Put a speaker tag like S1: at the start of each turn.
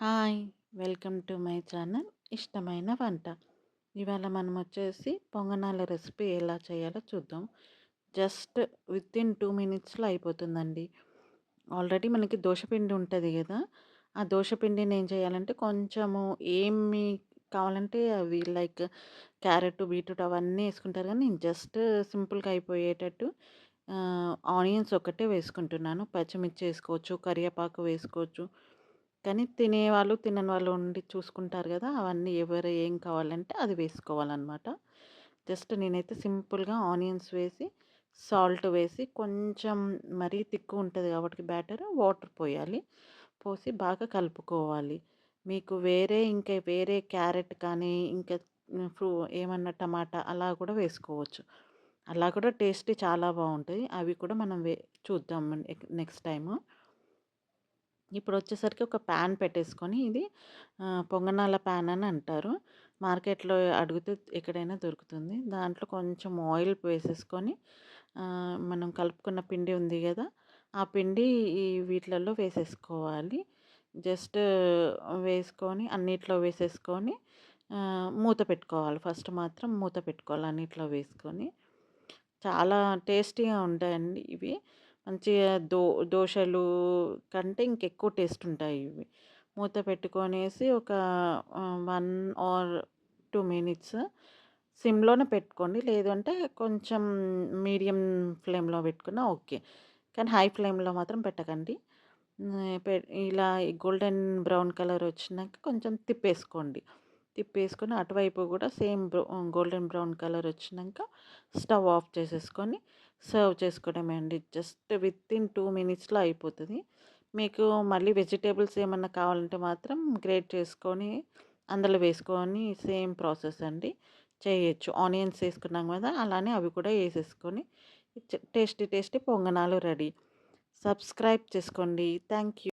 S1: Hi! Welcome to my channel ఇష్టమైన వంట. ఇవాళ మనం వచ్చేసి పొంగనాల రెసిపీ ఎలా చేయాలో చూద్దాం. జస్ట్ వితిన్ 2 మినిట్స్‌లో అయిపోతుందండి. ఆల్రెడీ మనకి దోసపిండి ఉంటది గదా! ఆ దోసపిండిని ఏం చేయాలంటే కొంచెము ఏమి కావాలంటే అవి లైక్ క్యారెట్, బీట్రూట్ అవన్నీ యేసుకుంటారు గానీ నేను జస్ట్ సింపుల్‌గా అయిపోయేటట్టు ఆనియన్స్ ఒకటే వేసుకుంటున్నాను. పచ్చిమిర్చి వేసుకోవచ్చు, కరివేపాకు వేసుకోవచ్చు. కానీ తినేవాళ్ళు, తినని వాళ్ళు ఉండి చూసుకుంటారు గదా! అవన్నీ ఎవరు ఏం కావాలంటే అది వేసుకోవాలనమాట. జస్ట్ నేనైతే సింపుల్‌గా ఆనియన్స్ వేసి, సాల్ట్ వేసి, కొంచెం మరీ తిక్కుగుంటది కాబట్టి బ్యాటర్ వాటర్ పోయాలి. పోసి బాగా కలుపుకోవాలి. మీకు ఇంకా వేరే క్యారెట్ కానీ, ఇంకా ఏమన్నా టమాటా అలా కూడా వేసుకోవచ్చు. అలా కూడా టేస్ట్ చాలా బావుంటది. అవి కూడా మనం చూద్దాం నెక్స్ట్ టైము. ఇప్పుడొచ్చేసరికి ఒక పాన్ పెట్టేసుకొని ఇది పొంగనాల పాన్ అని అంటారు. మార్కెట్‌లో అడిగితే ఎక్కడైనా దొరుకుతుంది. దాంట్లో కొంచెం ఆయిల్ వేసేసుకొని మనం కలుపుకున్న పిండి ఉంది గదా! ఆ పిండి ఈ వీటిలలో వేసేసుకోవాలి. జస్ట్ వేసుకొని అన్నిట్లో వేసేసుకొని మూత పెట్టుకోవాలి. ఫస్ట్ మాత్రం మూత పెట్టుకోవాలి అన్నిట్లో వేసుకొని. చాలా టేస్టీగా ఉంటాయండి ఇవి. మంచిగా దోసలు కంటే ఇంకెక్కువ టేస్ట్ ఉంటాయి ఇవి. మూత పెట్టుకొనేసి ఒక 1 ఆర్ 2 మినిట్స్ సిమ్‌లోనే పెట్టుకోండి. లేదు అంటే కొంచెం మీడియం ఫ్లేమ్‌లో పెట్టుకున్నా ఓకే. కానీ హై ఫ్లేమ్‌లో మాత్రం పెట్టకండి. హ్మ్. ఇలా గోల్డెన్ బ్రౌన్ కలర్ వచ్చినాక కొంచెం తిప్పేసుకోండి. తిప్పేసుకొని అటువైపు గూడా సేమ్ గోల్డెన్ బ్రౌన్ కలర్ వచ్చినంక స్టవ్ ఆఫ్ చేసేసుకొని సర్వ్ చేసుకోవడమే అండి. జస్ట్ వితిన్ 2 మినిట్స్‌లో అయిపోతది. మీకు మళ్ళీ వెజిటబుల్స్ ఏమన్నా కావాలంటే మాత్రం గ్రేట్ చేసుకొని అందులో వేసుకొని సేమ్ ప్రాసెస్ అండి. చేయొచ్చు. ఆనియన్స్ ఏసుకున్నాం గదా! అలానే అవి కూడా ఏసేసుకొని టేస్టీ టేస్టీ పొంగనాలు రెడీ. సబ్స్క్రైబ్ చేసుకోండి. Thank you.